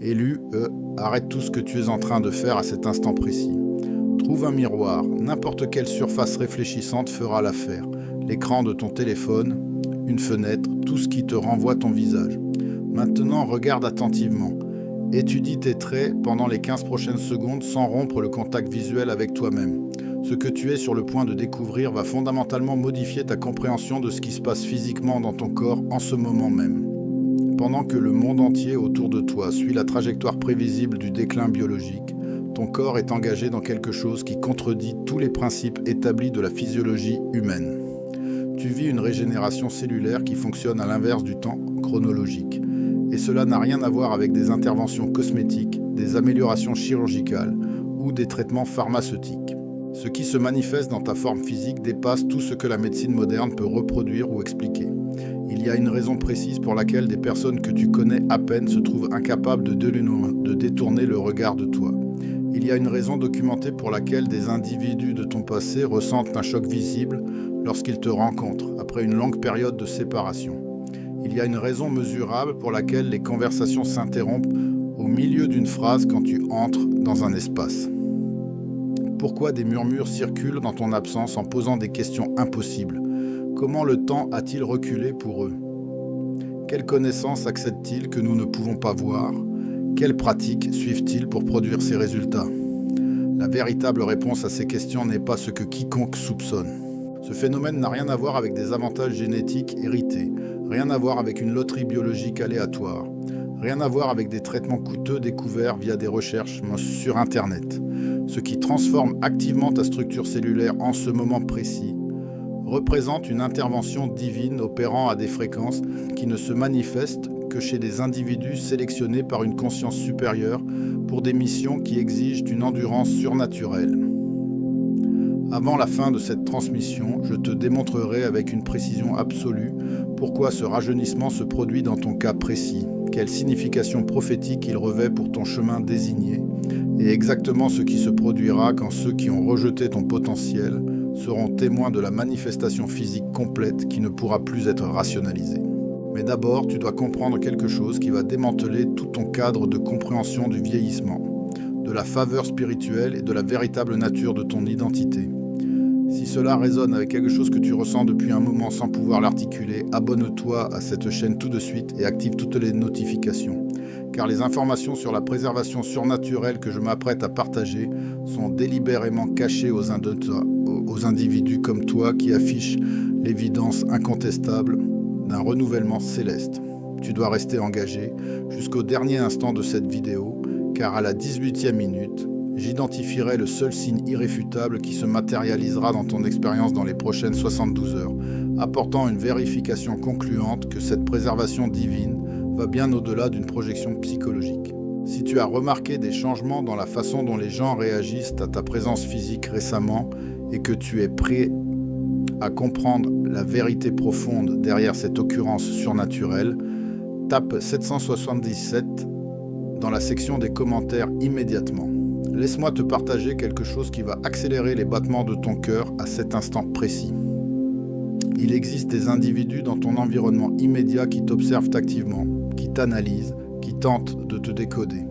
Élu, arrête tout ce que tu es en train de faire à cet instant précis. Trouve un miroir, n'importe quelle surface réfléchissante fera l'affaire. L'écran de ton téléphone, une fenêtre, tout ce qui te renvoie ton visage. Maintenant, regarde attentivement. Étudie tes traits pendant les 15 prochaines secondes sans rompre le contact visuel avec toi-même. Ce que tu es sur le point de découvrir va fondamentalement modifier ta compréhension de ce qui se passe physiquement dans ton corps en ce moment même. Pendant que le monde entier autour de toi suit la trajectoire prévisible du déclin biologique, ton corps est engagé dans quelque chose qui contredit tous les principes établis de la physiologie humaine. Tu vis une régénération cellulaire qui fonctionne à l'inverse du temps chronologique. Et cela n'a rien à voir avec des interventions cosmétiques, des améliorations chirurgicales ou des traitements pharmaceutiques. Ce qui se manifeste dans ta forme physique dépasse tout ce que la médecine moderne peut reproduire ou expliquer. Il y a une raison précise pour laquelle des personnes que tu connais à peine se trouvent incapables de détourner le regard de toi. Il y a une raison documentée pour laquelle des individus de ton passé ressentent un choc visible lorsqu'ils te rencontrent, après une longue période de séparation. Il y a une raison mesurable pour laquelle les conversations s'interrompent au milieu d'une phrase quand tu entres dans un espace. Pourquoi des murmures circulent dans ton absence en posant des questions impossibles? Comment le temps a-t-il reculé pour eux? Quelles connaissances accèdent-ils que nous ne pouvons pas voir? Quelles pratiques suivent-ils pour produire ces résultats? La véritable réponse à ces questions n'est pas ce que quiconque soupçonne. Ce phénomène n'a rien à voir avec des avantages génétiques hérités, rien à voir avec une loterie biologique aléatoire, rien à voir avec des traitements coûteux découverts via des recherches sur Internet. Ce qui transforme activement ta structure cellulaire en ce moment précis représente une intervention divine opérant à des fréquences qui ne se manifestent que chez des individus sélectionnés par une conscience supérieure pour des missions qui exigent une endurance surnaturelle. Avant la fin de cette transmission, je te démontrerai avec une précision absolue pourquoi ce rajeunissement se produit dans ton cas précis, quelle signification prophétique il revêt pour ton chemin désigné, et exactement ce qui se produira quand ceux qui ont rejeté ton potentiel seront témoins de la manifestation physique complète qui ne pourra plus être rationalisée. Mais d'abord, tu dois comprendre quelque chose qui va démanteler tout ton cadre de compréhension du vieillissement, de la faveur spirituelle et de la véritable nature de ton identité. Si cela résonne avec quelque chose que tu ressens depuis un moment sans pouvoir l'articuler, abonne-toi à cette chaîne tout de suite et active toutes les notifications. Car les informations sur la préservation surnaturelle que je m'apprête à partager sont délibérément cachées aux individus comme toi qui affichent l'évidence incontestable d'un renouvellement céleste. Tu dois rester engagé jusqu'au dernier instant de cette vidéo, car à la 18e minute, j'identifierai le seul signe irréfutable qui se matérialisera dans ton expérience dans les prochaines 72 heures, apportant une vérification concluante que cette préservation divine va bien au-delà d'une projection psychologique. Si tu as remarqué des changements dans la façon dont les gens réagissent à ta présence physique récemment et que tu es prêt à comprendre la vérité profonde derrière cette occurrence surnaturelle, tape 777 dans la section des commentaires immédiatement. Laisse-moi te partager quelque chose qui va accélérer les battements de ton cœur à cet instant précis. Il existe des individus dans ton environnement immédiat qui t'observent activement, qui t'analysent, qui tentent de te décoder.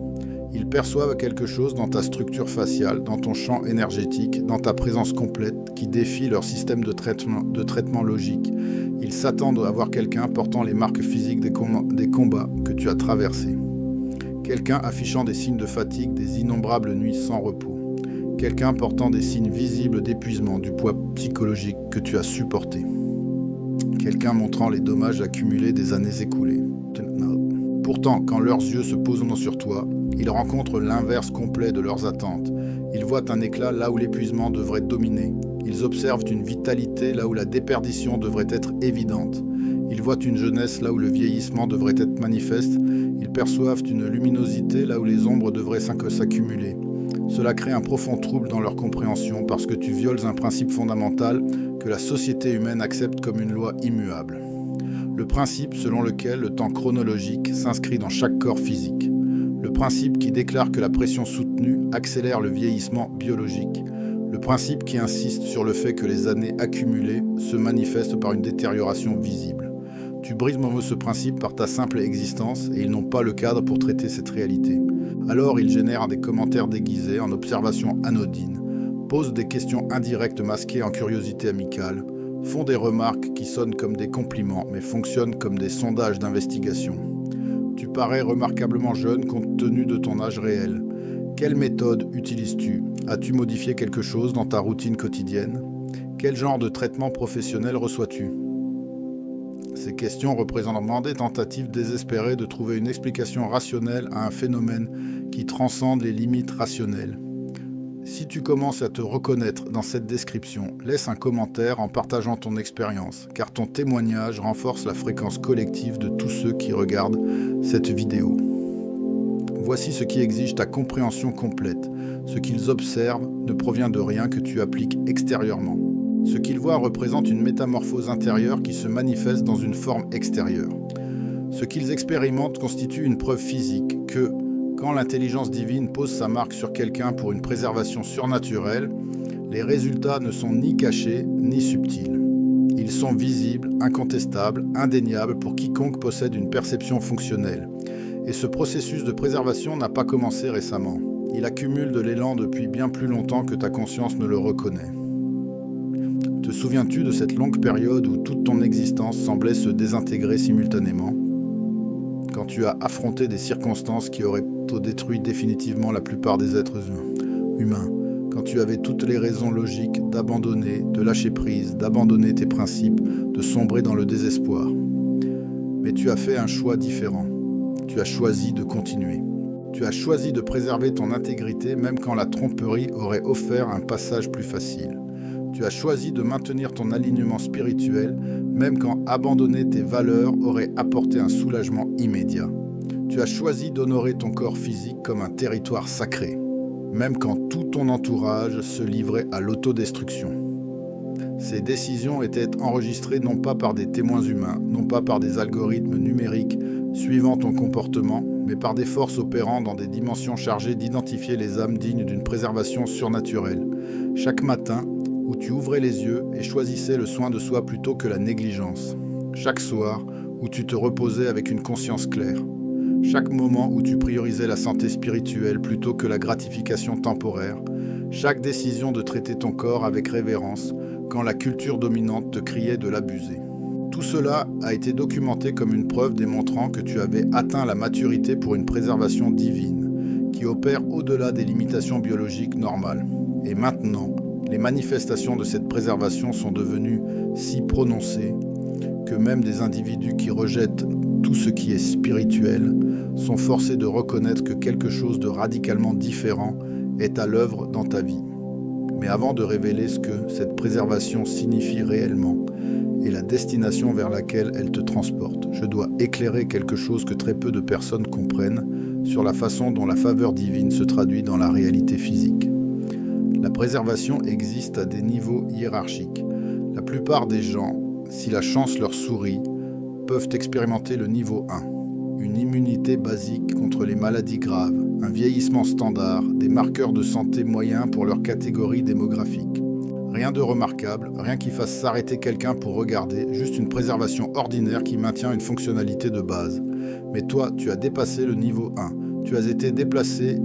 Ils perçoivent quelque chose dans ta structure faciale, dans ton champ énergétique, dans ta présence complète, qui défie leur système de traitement logique. Ils s'attendent à voir quelqu'un portant les marques physiques des combats que tu as traversés. Quelqu'un affichant des signes de fatigue, des innombrables nuits sans repos. Quelqu'un portant des signes visibles d'épuisement, du poids psychologique que tu as supporté. Quelqu'un montrant les dommages accumulés des années écoulées. Pourtant, quand leurs yeux se posent sur toi, ils rencontrent l'inverse complet de leurs attentes. Ils voient un éclat là où l'épuisement devrait dominer. Ils observent une vitalité là où la déperdition devrait être évidente. Ils voient une jeunesse là où le vieillissement devrait être manifeste. Ils perçoivent une luminosité là où les ombres devraient s'accumuler. Cela crée un profond trouble dans leur compréhension parce que tu violes un principe fondamental que la société humaine accepte comme une loi immuable. Le principe selon lequel le temps chronologique s'inscrit dans chaque corps physique. Le principe qui déclare que la pression soutenue accélère le vieillissement biologique. Le principe qui insiste sur le fait que les années accumulées se manifestent par une détérioration visible. Tu brises ce principe par ta simple existence et ils n'ont pas le cadre pour traiter cette réalité. Alors ils génèrent des commentaires déguisés en observations anodines, posent des questions indirectes masquées en curiosité amicale, font des remarques qui sonnent comme des compliments mais fonctionnent comme des sondages d'investigation. Tu parais remarquablement jeune compte tenu de ton âge réel. Quelle méthode utilises-tu? As-tu modifié quelque chose dans ta routine quotidienne? Quel genre de traitement professionnel reçois-tu? Ces questions représentent des tentatives désespérées de trouver une explication rationnelle à un phénomène qui transcende les limites rationnelles. Si tu commences à te reconnaître dans cette description, laisse un commentaire en partageant ton expérience, car ton témoignage renforce la fréquence collective de tous ceux qui regardent cette vidéo. Voici ce qui exige ta compréhension complète. Ce qu'ils observent ne provient de rien que tu appliques extérieurement. Ce qu'ils voient représente une métamorphose intérieure qui se manifeste dans une forme extérieure. Ce qu'ils expérimentent constitue une preuve physique que, quand l'intelligence divine pose sa marque sur quelqu'un pour une préservation surnaturelle, les résultats ne sont ni cachés ni subtils. Ils sont visibles, incontestables, indéniables pour quiconque possède une perception fonctionnelle. Et ce processus de préservation n'a pas commencé récemment. Il accumule de l'élan depuis bien plus longtemps que ta conscience ne le reconnaît. Te souviens-tu de cette longue période où toute ton existence semblait se désintégrer simultanément? Quand tu as affronté des circonstances qui auraient détruit définitivement la plupart des êtres humains, quand tu avais toutes les raisons logiques d'abandonner, de lâcher prise, d'abandonner tes principes, de sombrer dans le désespoir. Mais tu as fait un choix différent. Tu as choisi de continuer. Tu as choisi de préserver ton intégrité même quand la tromperie aurait offert un passage plus facile. Tu as choisi de maintenir ton alignement spirituel même quand abandonner tes valeurs aurait apporté un soulagement immédiat. Tu as choisi d'honorer ton corps physique comme un territoire sacré, même quand tout ton entourage se livrait à l'autodestruction. Ces décisions étaient enregistrées non pas par des témoins humains, non pas par des algorithmes numériques suivant ton comportement, mais par des forces opérant dans des dimensions chargées d'identifier les âmes dignes d'une préservation surnaturelle. Chaque matin, où tu ouvrais les yeux et choisissais le soin de soi plutôt que la négligence. Chaque soir, où tu te reposais avec une conscience claire. Chaque moment où tu priorisais la santé spirituelle plutôt que la gratification temporaire. Chaque décision de traiter ton corps avec révérence quand la culture dominante te criait de l'abuser. Tout cela a été documenté comme une preuve démontrant que tu avais atteint la maturité pour une préservation divine, qui opère au-delà des limitations biologiques normales. Et maintenant, les manifestations de cette préservation sont devenues si prononcées que même des individus qui rejettent tout ce qui est spirituel sont forcés de reconnaître que quelque chose de radicalement différent est à l'œuvre dans ta vie. Mais avant de révéler ce que cette préservation signifie réellement et la destination vers laquelle elle te transporte, je dois éclairer quelque chose que très peu de personnes comprennent sur la façon dont la faveur divine se traduit dans la réalité physique. La préservation existe à des niveaux hiérarchiques. La plupart des gens, si la chance leur sourit, peuvent expérimenter le niveau 1, une immunité basique contre les maladies graves, un vieillissement standard, des marqueurs de santé moyens pour leur catégorie démographique. Rien de remarquable, rien qui fasse s'arrêter quelqu'un pour regarder, juste une préservation ordinaire qui maintient une fonctionnalité de base. Mais toi, tu as dépassé le niveau 1, tu as été déplacé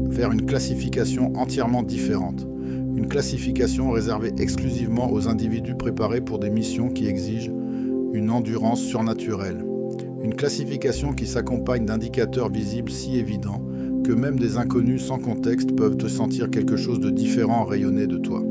vers une classification entièrement différente. Une classification réservée exclusivement aux individus préparés pour des missions qui exigent une endurance surnaturelle. Une classification qui s'accompagne d'indicateurs visibles si évidents que même des inconnus sans contexte peuvent te sentir quelque chose de différent rayonner de toi.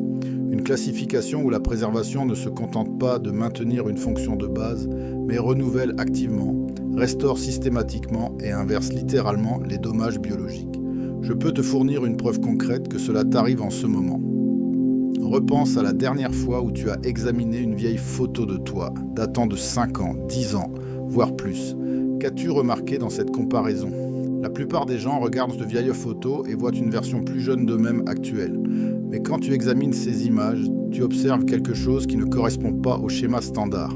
Une classification où la préservation ne se contente pas de maintenir une fonction de base, mais renouvelle activement, restaure systématiquement et inverse littéralement les dommages biologiques. Je peux te fournir une preuve concrète que cela t'arrive en ce moment. Repense à la dernière fois où tu as examiné une vieille photo de toi, datant de 5 ans, 10 ans, voire plus. Qu'as-tu remarqué dans cette comparaison? La plupart des gens regardent de vieilles photos et voient une version plus jeune d'eux-mêmes actuelle. Mais quand tu examines ces images, tu observes quelque chose qui ne correspond pas au schéma standard.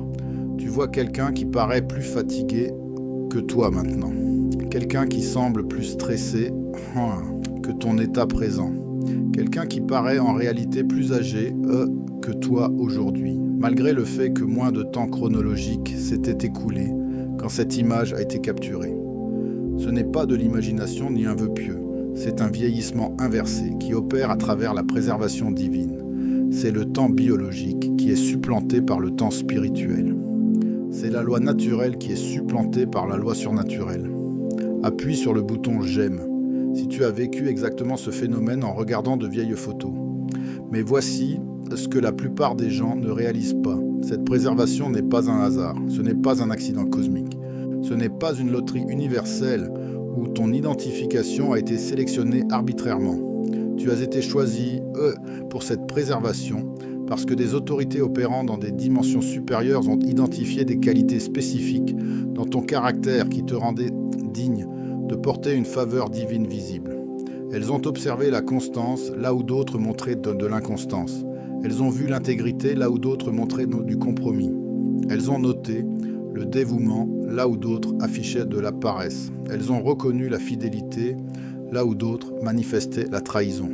Tu vois quelqu'un qui paraît plus fatigué que toi maintenant. Quelqu'un qui semble plus stressé que ton état présent. Quelqu'un qui paraît en réalité plus âgé que toi aujourd'hui. malgré le fait que moins de temps chronologique s'était écoulé quand cette image a été capturée. Ce n'est pas de l'imagination ni un vœu pieux, c'est un vieillissement inversé qui opère à travers la préservation divine. C'est le temps biologique qui est supplanté par le temps spirituel. C'est la loi naturelle qui est supplantée par la loi surnaturelle. Appuie sur le bouton « J'aime » si tu as vécu exactement ce phénomène en regardant de vieilles photos. Mais voici ce que la plupart des gens ne réalisent pas. Cette préservation n'est pas un hasard, ce n'est pas un accident cosmique. Ce n'est pas une loterie universelle où ton identification a été sélectionnée arbitrairement. Tu as été choisi pour cette préservation parce que des autorités opérant dans des dimensions supérieures ont identifié des qualités spécifiques dans ton caractère qui te rendaient digne de porter une faveur divine visible. Elles ont observé la constance là où d'autres montraient de l'inconstance. Elles ont vu l'intégrité là où d'autres montraient du compromis. Elles ont noté le dévouement là où d'autres affichaient de la paresse. Elles ont reconnu la fidélité là où d'autres manifestaient la trahison.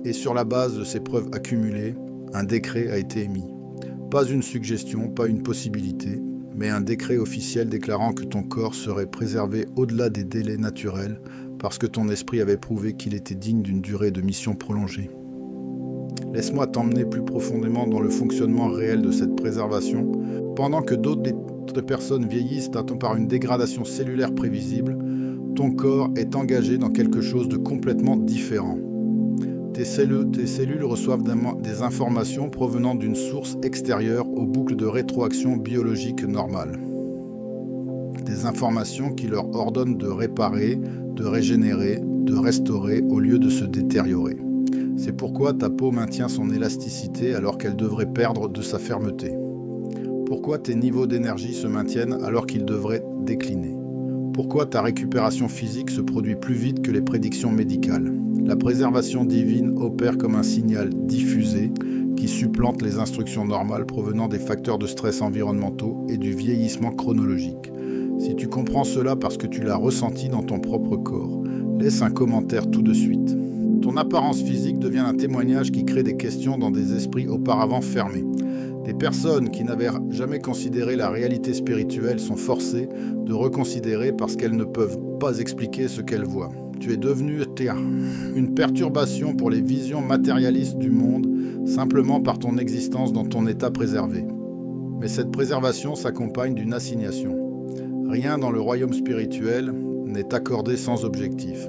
Et sur la base de ces preuves accumulées, un décret a été émis. Pas une suggestion, pas une possibilité, mais un décret officiel déclarant que ton corps serait préservé au-delà des délais naturels parce que ton esprit avait prouvé qu'il était digne d'une durée de mission prolongée. Laisse-moi t'emmener plus profondément dans le fonctionnement réel de cette préservation. Pendant que d'autres personnes vieillissent par une dégradation cellulaire prévisible, ton corps est engagé dans quelque chose de complètement différent. Tes cellules reçoivent des informations provenant d'une source extérieure aux boucles de rétroaction biologique normales. Des informations qui leur ordonnent de réparer, de régénérer, de restaurer au lieu de se détériorer. C'est pourquoi ta peau maintient son élasticité alors qu'elle devrait perdre de sa fermeté. Pourquoi tes niveaux d'énergie se maintiennent alors qu'ils devraient décliner. Pourquoi ta récupération physique se produit plus vite que les prédictions médicales. La préservation divine opère comme un signal diffusé qui supplante les instructions normales provenant des facteurs de stress environnementaux et du vieillissement chronologique. Si tu comprends cela parce que tu l'as ressenti dans ton propre corps, laisse un commentaire tout de suite. Ton apparence physique devient un témoignage qui crée des questions dans des esprits auparavant fermés. Des personnes qui n'avaient jamais considéré la réalité spirituelle sont forcées de reconsidérer parce qu'elles ne peuvent pas expliquer ce qu'elles voient. Tu es devenu une perturbation pour les visions matérialistes du monde simplement par ton existence dans ton état préservé. Mais cette préservation s'accompagne d'une assignation. Rien dans le royaume spirituel n'est accordé sans objectif.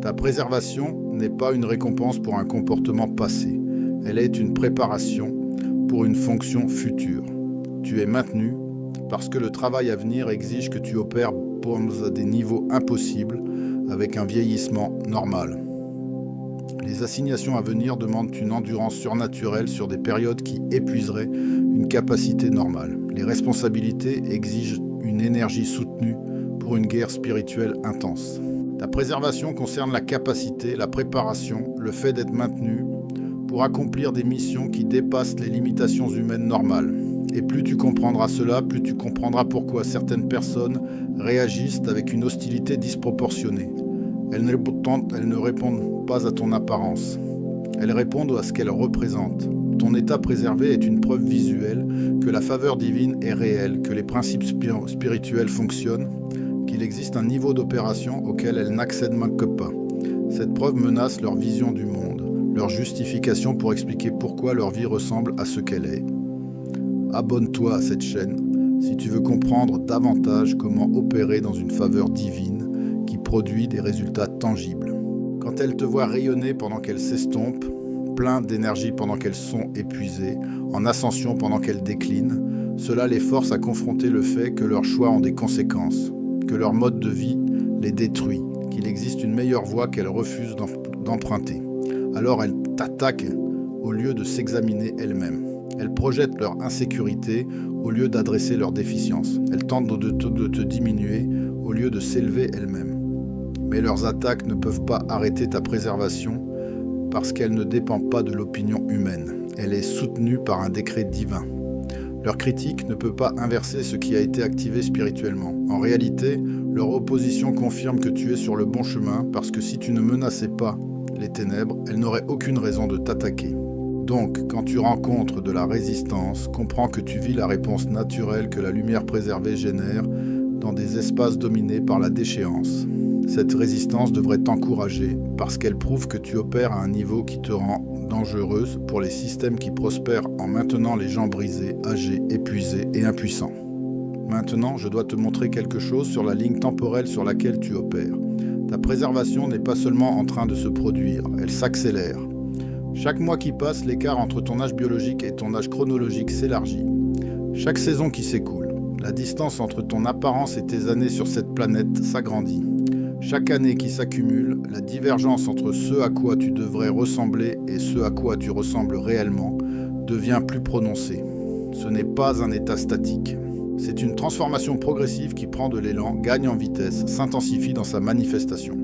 Ta préservation n'est pas une récompense pour un comportement passé. Elle est une préparation pour une fonction future. Tu es maintenu parce que le travail à venir exige que tu opères à des niveaux impossibles avec un vieillissement normal. Les assignations à venir demandent une endurance surnaturelle sur des périodes qui épuiseraient une capacité normale. Les responsabilités exigent une énergie soutenue pour une guerre spirituelle intense. Ta préservation concerne la capacité, la préparation, le fait d'être maintenu pour accomplir des missions qui dépassent les limitations humaines normales. Et plus tu comprendras cela, plus tu comprendras pourquoi certaines personnes réagissent avec une hostilité disproportionnée. Elles ne répondent pas à ton apparence. Elles répondent à ce qu'elles représentent. Ton état préservé est une preuve visuelle que la faveur divine est réelle, que les principes spirituels fonctionnent, qu'il existe un niveau d'opération auquel elles n'accèdent que pas. Cette preuve menace leur vision du monde, leur justification pour expliquer pourquoi leur vie ressemble à ce qu'elle est. Abonne-toi à cette chaîne si tu veux comprendre davantage comment opérer dans une faveur divine qui produit des résultats tangibles. Quand elles te voient rayonner pendant qu'elles s'estompent, plein d'énergie pendant qu'elles sont épuisées, en ascension pendant qu'elles déclinent, cela les force à confronter le fait que leurs choix ont des conséquences, que leur mode de vie les détruit, qu'il existe une meilleure voie qu'elles refusent d'emprunter. Alors elles t'attaquent au lieu de s'examiner elles-mêmes. Elles projettent leur insécurité au lieu d'adresser leurs déficiences. Elles tentent de te diminuer au lieu de s'élever elles-mêmes. Mais leurs attaques ne peuvent pas arrêter ta préservation parce qu'elle ne dépend pas de l'opinion humaine. Elle est soutenue par un décret divin. Leur critique ne peut pas inverser ce qui a été activé spirituellement. En réalité, leur opposition confirme que tu es sur le bon chemin parce que si tu ne menaçais pas les ténèbres, elles n'auraient aucune raison de t'attaquer. Donc, quand tu rencontres de la résistance, comprends que tu vis la réponse naturelle que la lumière préservée génère dans des espaces dominés par la déchéance. Cette résistance devrait t'encourager parce qu'elle prouve que tu opères à un niveau qui te rend dangereuse pour les systèmes qui prospèrent en maintenant les gens brisés, âgés, épuisés et impuissants. Maintenant, je dois te montrer quelque chose sur la ligne temporelle sur laquelle tu opères. Ta préservation n'est pas seulement en train de se produire, elle s'accélère. Chaque mois qui passe, l'écart entre ton âge biologique et ton âge chronologique s'élargit. Chaque saison qui s'écoule, la distance entre ton apparence et tes années sur cette planète s'agrandit. Chaque année qui s'accumule, la divergence entre ce à quoi tu devrais ressembler et ce à quoi tu ressembles réellement devient plus prononcée. Ce n'est pas un état statique. C'est une transformation progressive qui prend de l'élan, gagne en vitesse, s'intensifie dans sa manifestation.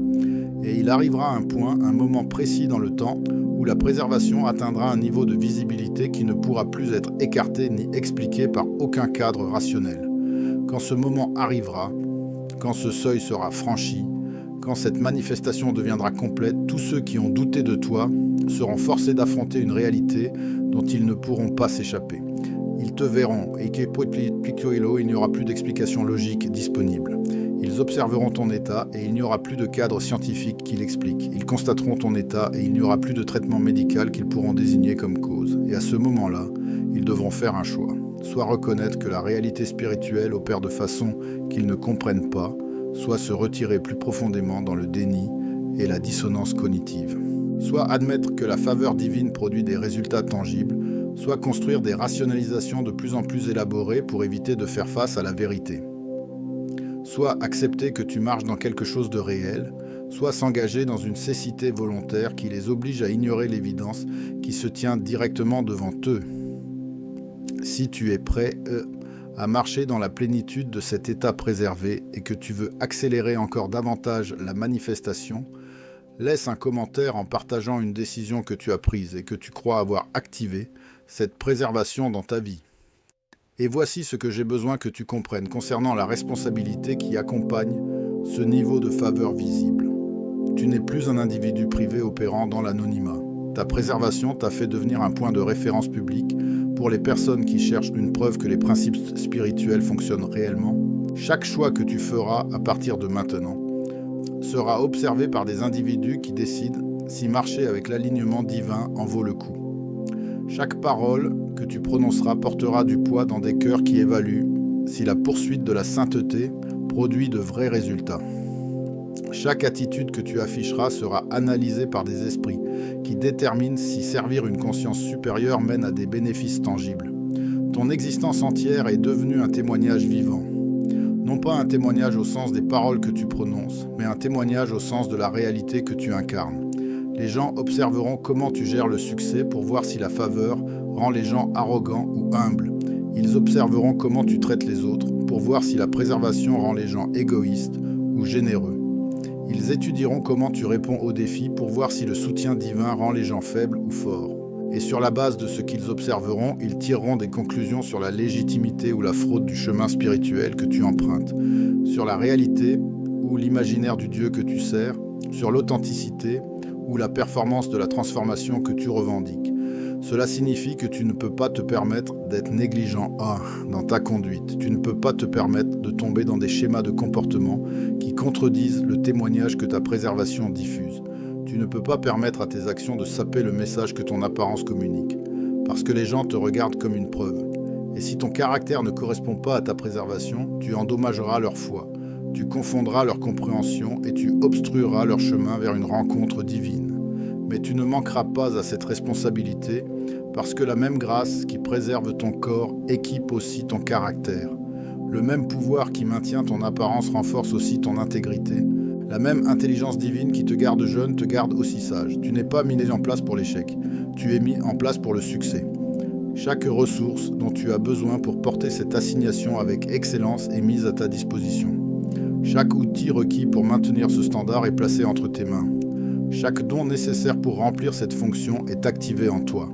Et il arrivera un point, un moment précis dans le temps, où la préservation atteindra un niveau de visibilité qui ne pourra plus être écarté ni expliqué par aucun cadre rationnel. Quand ce moment arrivera, quand ce seuil sera franchi, quand cette manifestation deviendra complète, tous ceux qui ont douté de toi seront forcés d'affronter une réalité dont ils ne pourront pas s'échapper. Ils te verront et il n'y aura plus d'explication logique disponible. Ils observeront ton état et il n'y aura plus de cadre scientifique qui l'explique. Ils constateront ton état et il n'y aura plus de traitement médical qu'ils pourront désigner comme cause. Et à ce moment-là, ils devront faire un choix. Soit reconnaître que la réalité spirituelle opère de façon qu'ils ne comprennent pas, soit se retirer plus profondément dans le déni et la dissonance cognitive. Soit admettre que la faveur divine produit des résultats tangibles, soit construire des rationalisations de plus en plus élaborées pour éviter de faire face à la vérité. Soit accepter que tu marches dans quelque chose de réel, soit s'engager dans une cécité volontaire qui les oblige à ignorer l'évidence qui se tient directement devant eux. Si tu es prêt à marcher dans la plénitude de cet état préservé et que tu veux accélérer encore davantage la manifestation, laisse un commentaire en partageant une décision que tu as prise et que tu crois avoir activée, cette préservation dans ta vie. Et voici ce que j'ai besoin que tu comprennes concernant la responsabilité qui accompagne ce niveau de faveur visible. Tu n'es plus un individu privé opérant dans l'anonymat. Ta préservation t'a fait devenir un point de référence public pour les personnes qui cherchent une preuve que les principes spirituels fonctionnent réellement. Chaque choix que tu feras à partir de maintenant sera observé par des individus qui décident si marcher avec l'alignement divin en vaut le coup. Chaque parole que tu prononceras portera du poids dans des cœurs qui évaluent si la poursuite de la sainteté produit de vrais résultats. Chaque attitude que tu afficheras sera analysée par des esprits qui déterminent si servir une conscience supérieure mène à des bénéfices tangibles. Ton existence entière est devenue un témoignage vivant. Non pas un témoignage au sens des paroles que tu prononces, mais un témoignage au sens de la réalité que tu incarnes. Les gens observeront comment tu gères le succès pour voir si la faveur rend les gens arrogants ou humbles. Ils observeront comment tu traites les autres pour voir si la préservation rend les gens égoïstes ou généreux. Ils étudieront comment tu réponds aux défis pour voir si le soutien divin rend les gens faibles ou forts. Et sur la base de ce qu'ils observeront, ils tireront des conclusions sur la légitimité ou la fraude du chemin spirituel que tu empruntes, sur la réalité ou l'imaginaire du Dieu que tu sers, sur l'authenticité ou la performance de la transformation que tu revendiques. Cela signifie que tu ne peux pas te permettre d'être négligent dans ta conduite. Tu ne peux pas te permettre de tomber dans des schémas de comportement qui contredisent le témoignage que ta préservation diffuse. Tu ne peux pas permettre à tes actions de saper le message que ton apparence communique, parce que les gens te regardent comme une preuve. Et si ton caractère ne correspond pas à ta préservation, tu endommageras leur foi, tu confondras leur compréhension et tu obstrueras leur chemin vers une rencontre divine. Mais tu ne manqueras pas à cette responsabilité parce que la même grâce qui préserve ton corps équipe aussi ton caractère. Le même pouvoir qui maintient ton apparence renforce aussi ton intégrité. La même intelligence divine qui te garde jeune te garde aussi sage. Tu n'es pas mis en place pour l'échec, tu es mis en place pour le succès. Chaque ressource dont tu as besoin pour porter cette assignation avec excellence est mise à ta disposition. Chaque outil requis pour maintenir ce standard est placé entre tes mains. Chaque don nécessaire pour remplir cette fonction est activé en toi.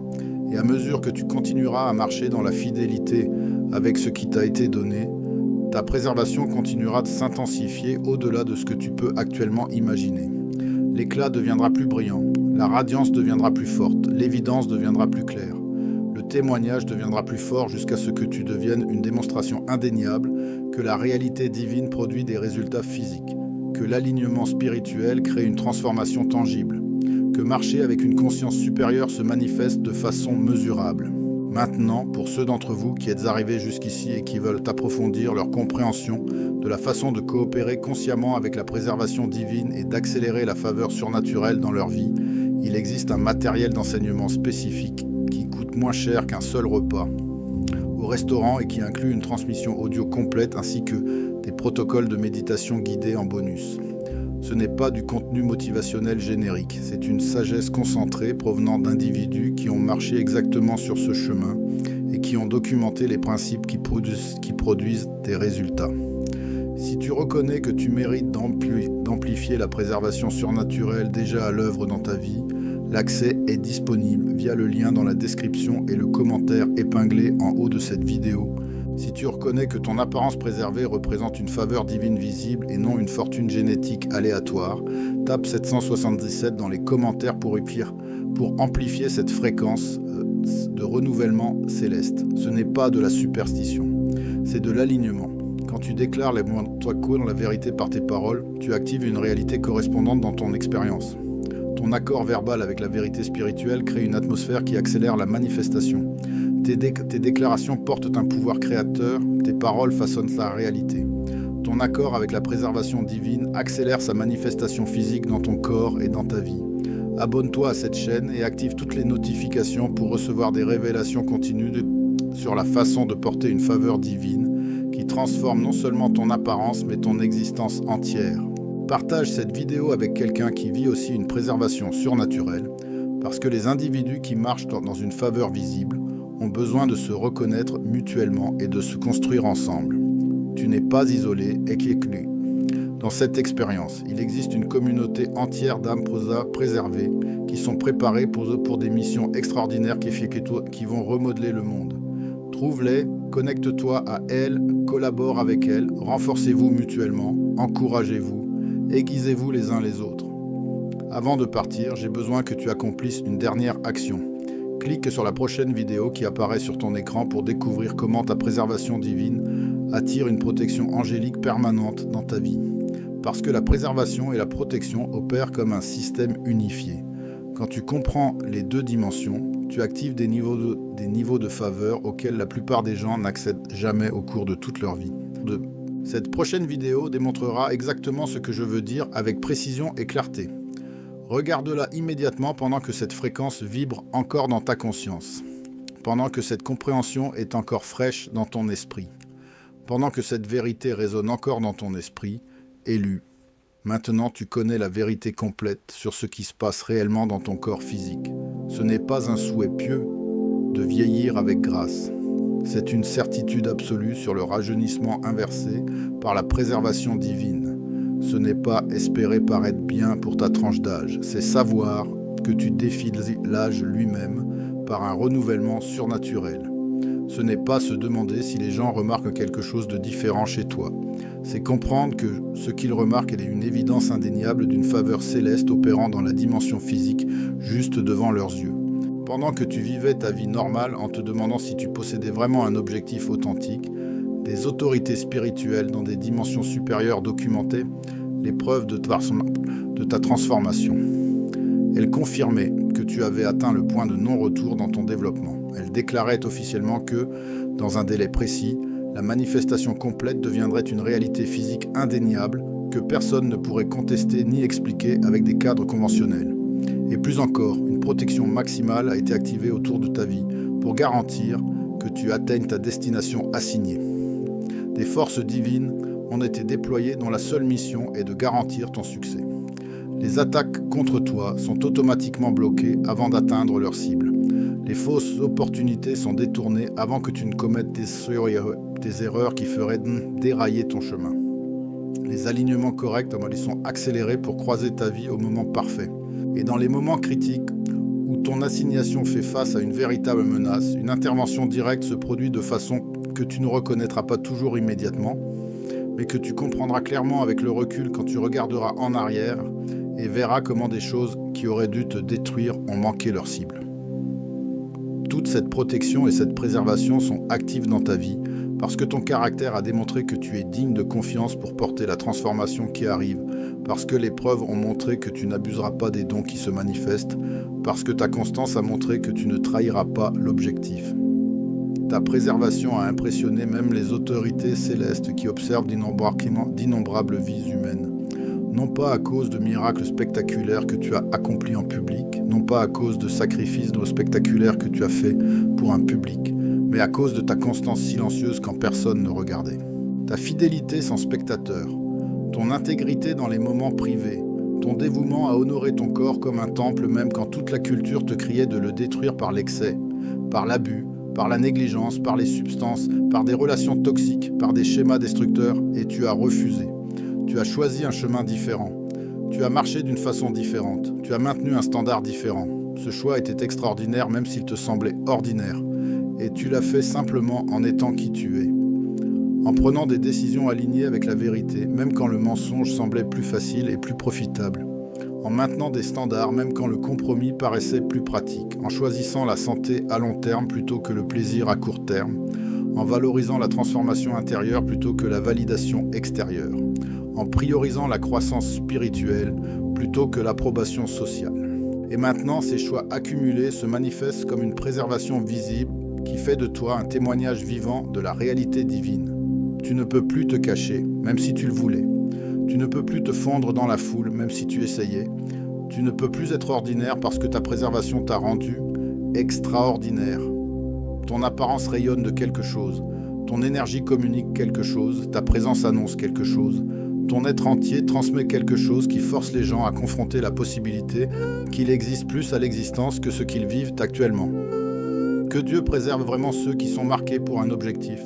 Et à mesure que tu continueras à marcher dans la fidélité avec ce qui t'a été donné, ta préservation continuera de s'intensifier au-delà de ce que tu peux actuellement imaginer. L'éclat deviendra plus brillant, la radiance deviendra plus forte, l'évidence deviendra plus claire. Le témoignage deviendra plus fort jusqu'à ce que tu deviennes une démonstration indéniable que la réalité divine produit des résultats physiques, que l'alignement spirituel crée une transformation tangible, que marcher avec une conscience supérieure se manifeste de façon mesurable. Maintenant, pour ceux d'entre vous qui êtes arrivés jusqu'ici et qui veulent approfondir leur compréhension de la façon de coopérer consciemment avec la préservation divine et d'accélérer la faveur surnaturelle dans leur vie, il existe un matériel d'enseignement spécifique qui coûte moins cher qu'un seul repas au restaurant et qui inclut une transmission audio complète ainsi que des protocoles de méditation guidés en bonus. Ce n'est pas du contenu motivationnel générique, c'est une sagesse concentrée provenant d'individus qui ont marché exactement sur ce chemin et qui ont documenté les principes qui produisent des résultats. Si tu reconnais que tu mérites d'amplifier la préservation surnaturelle déjà à l'œuvre dans ta vie, l'accès est disponible via le lien dans la description et le commentaire épinglé en haut de cette vidéo. Si tu reconnais que ton apparence préservée représente une faveur divine visible et non une fortune génétique aléatoire, tape 777 dans les commentaires pour amplifier cette fréquence de renouvellement céleste. Ce n'est pas de la superstition, c'est de l'alignement. Quand tu déclares les mots de la vérité par tes paroles, tu actives une réalité correspondante dans ton expérience. Ton accord verbal avec la vérité spirituelle crée une atmosphère qui accélère la manifestation. Tes déclarations portent un pouvoir créateur, tes paroles façonnent la réalité. Ton accord avec la préservation divine accélère sa manifestation physique dans ton corps et dans ta vie. Abonne-toi à cette chaîne et active toutes les notifications pour recevoir des révélations continues sur la façon de porter une faveur divine qui transforme non seulement ton apparence mais ton existence entière. Partage cette vidéo avec quelqu'un qui vit aussi une préservation surnaturelle, parce que les individus qui marchent dans une faveur visible ont besoin de se reconnaître mutuellement et de se construire ensemble. Tu n'es pas isolé et exclu. Dans cette expérience, il existe une communauté entière d'âmes préservées qui sont préparées pour des missions extraordinaires qui vont remodeler le monde. Trouve-les, connecte-toi à elles, collabore avec elles, renforcez-vous mutuellement, encouragez-vous, aiguisez-vous les uns les autres. Avant de partir, j'ai besoin que tu accomplisses une dernière action. Clique sur la prochaine vidéo qui apparaît sur ton écran pour découvrir comment ta préservation divine attire une protection angélique permanente dans ta vie. Parce que la préservation et la protection opèrent comme un système unifié. Quand tu comprends les deux dimensions, tu actives des niveaux de faveur auxquels la plupart des gens n'accèdent jamais au cours de toute leur vie. Cette prochaine vidéo démontrera exactement ce que je veux dire avec précision et clarté. Regarde-la immédiatement pendant que cette fréquence vibre encore dans ta conscience, pendant que cette compréhension est encore fraîche dans ton esprit, pendant que cette vérité résonne encore dans ton esprit, élu. Maintenant tu connais la vérité complète sur ce qui se passe réellement dans ton corps physique. Ce n'est pas un souhait pieux de vieillir avec grâce. C'est une certitude absolue sur le rajeunissement inversé par la préservation divine. Ce n'est pas espérer paraître bien pour ta tranche d'âge, c'est savoir que tu défies l'âge lui-même par un renouvellement surnaturel. Ce n'est pas se demander si les gens remarquent quelque chose de différent chez toi. C'est comprendre que ce qu'ils remarquent est une évidence indéniable d'une faveur céleste opérant dans la dimension physique juste devant leurs yeux. Pendant que tu vivais ta vie normale en te demandant si tu possédais vraiment un objectif authentique, des autorités spirituelles dans des dimensions supérieures documentaient les preuves de ta transformation. Elles confirmaient que tu avais atteint le point de non-retour dans ton développement. Elles déclaraient officiellement que, dans un délai précis, la manifestation complète deviendrait une réalité physique indéniable que personne ne pourrait contester ni expliquer avec des cadres conventionnels. Et plus encore, une protection maximale a été activée autour de ta vie pour garantir que tu atteignes ta destination assignée. Des forces divines ont été déployées dont la seule mission est de garantir ton succès. Les attaques contre toi sont automatiquement bloquées avant d'atteindre leur cible. Les fausses opportunités sont détournées avant que tu ne commettes des erreurs qui feraient dérailler ton chemin. Les alignements corrects sont accélérés pour croiser ta vie au moment parfait. Et dans les moments critiques où ton assignation fait face à une véritable menace, une intervention directe se produit de façon que tu ne reconnaîtras pas toujours immédiatement, mais que tu comprendras clairement avec le recul quand tu regarderas en arrière et verras comment des choses qui auraient dû te détruire ont manqué leur cible. Toute cette protection et cette préservation sont actives dans ta vie parce que ton caractère a démontré que tu es digne de confiance pour porter la transformation qui arrive, parce que les preuves ont montré que tu n'abuseras pas des dons qui se manifestent, parce que ta constance a montré que tu ne trahiras pas l'objectif. Ta préservation a impressionné même les autorités célestes qui observent d'innombrables vies humaines. Non pas à cause de miracles spectaculaires que tu as accomplis en public, non pas à cause de sacrifices spectaculaires que tu as faits pour un public, mais à cause de ta constance silencieuse quand personne ne regardait. Ta fidélité sans spectateur, ton intégrité dans les moments privés, ton dévouement à honorer ton corps comme un temple même quand toute la culture te criait de le détruire par l'excès, par l'abus, par la négligence, par les substances, par des relations toxiques, par des schémas destructeurs, et tu as refusé. Tu as choisi un chemin différent. Tu as marché d'une façon différente. Tu as maintenu un standard différent. Ce choix était extraordinaire même s'il te semblait ordinaire. Et tu l'as fait simplement en étant qui tu es. En prenant des décisions alignées avec la vérité, même quand le mensonge semblait plus facile et plus profitable. En maintenant des standards, même quand le compromis paraissait plus pratique. En choisissant la santé à long terme plutôt que le plaisir à court terme. En valorisant la transformation intérieure plutôt que la validation extérieure. En priorisant la croissance spirituelle plutôt que l'approbation sociale. Et maintenant, ces choix accumulés se manifestent comme une préservation visible qui fait de toi un témoignage vivant de la réalité divine. Tu ne peux plus te cacher, même si tu le voulais. Tu ne peux plus te fondre dans la foule, même si tu essayais. Tu ne peux plus être ordinaire parce que ta préservation t'a rendu extraordinaire. Ton apparence rayonne de quelque chose. Ton énergie communique quelque chose. Ta présence annonce quelque chose. Ton être entier transmet quelque chose qui force les gens à confronter la possibilité qu'il existe plus à l'existence que ce qu'ils vivent actuellement. Que Dieu préserve vraiment ceux qui sont marqués pour un objectif.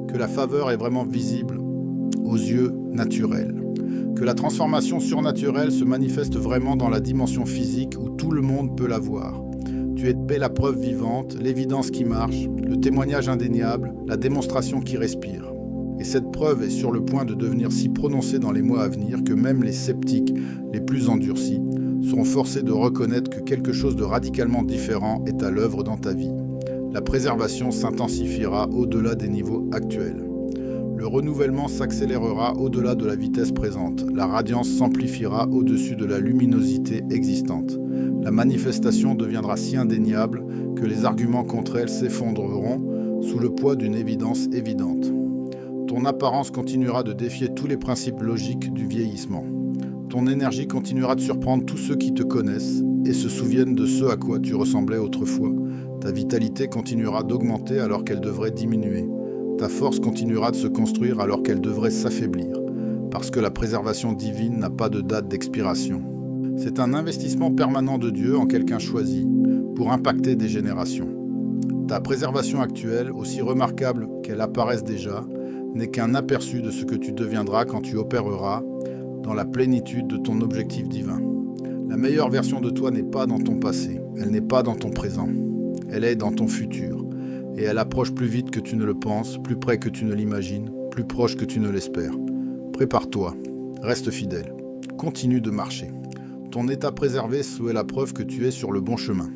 Que la faveur est vraiment visible aux yeux naturels. Que la transformation surnaturelle se manifeste vraiment dans la dimension physique où tout le monde peut la voir. Tu es la preuve vivante, l'évidence qui marche, le témoignage indéniable, la démonstration qui respire. Et cette preuve est sur le point de devenir si prononcée dans les mois à venir que même les sceptiques les plus endurcis seront forcés de reconnaître que quelque chose de radicalement différent est à l'œuvre dans ta vie. La préservation s'intensifiera au-delà des niveaux actuels. Le renouvellement s'accélérera au-delà de la vitesse présente. La radiance s'amplifiera au-dessus de la luminosité existante. La manifestation deviendra si indéniable que les arguments contre elle s'effondreront sous le poids d'une évidence évidente. Ton apparence continuera de défier tous les principes logiques du vieillissement. Ton énergie continuera de surprendre tous ceux qui te connaissent et se souviennent de ce à quoi tu ressemblais autrefois. Ta vitalité continuera d'augmenter alors qu'elle devrait diminuer. Ta force continuera de se construire alors qu'elle devrait s'affaiblir, parce que la préservation divine n'a pas de date d'expiration. C'est un investissement permanent de Dieu en quelqu'un choisi pour impacter des générations. Ta préservation actuelle, aussi remarquable qu'elle apparaisse déjà, n'est qu'un aperçu de ce que tu deviendras quand tu opéreras dans la plénitude de ton objectif divin. La meilleure version de toi n'est pas dans ton passé, elle n'est pas dans ton présent, elle est dans ton futur. Et elle approche plus vite que tu ne le penses, plus près que tu ne l'imagines, plus proche que tu ne l'espères. Prépare-toi, reste fidèle, continue de marcher. Ton état préservé est la preuve que tu es sur le bon chemin.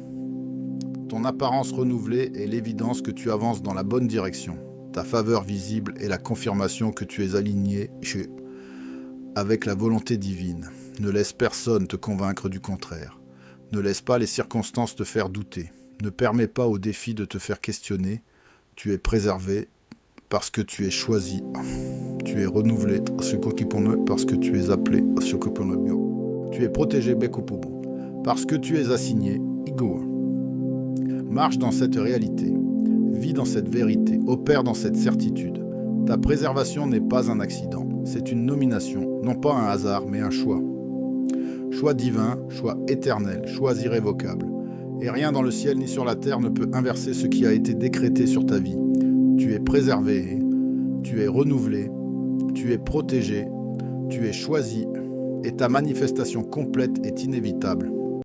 Ton apparence renouvelée est l'évidence que tu avances dans la bonne direction. Ta faveur visible est la confirmation que tu es aligné avec la volonté divine. Ne laisse personne te convaincre du contraire. Ne laisse pas les circonstances te faire douter. Ne permets pas au défi de te faire questionner. Tu es préservé parce que tu es choisi. Tu es renouvelé parce que tu es appelé. Tu es protégé parce que tu es assigné. Marche dans cette réalité. Vis dans cette vérité. Opère dans cette certitude. Ta préservation n'est pas un accident. C'est une nomination. Non pas un hasard, mais un choix. Choix divin, choix éternel, choix irrévocable. Et rien dans le ciel ni sur la terre ne peut inverser ce qui a été décrété sur ta vie. Tu es préservé, tu es renouvelé, tu es protégé, tu es choisi, et ta manifestation complète est inévitable.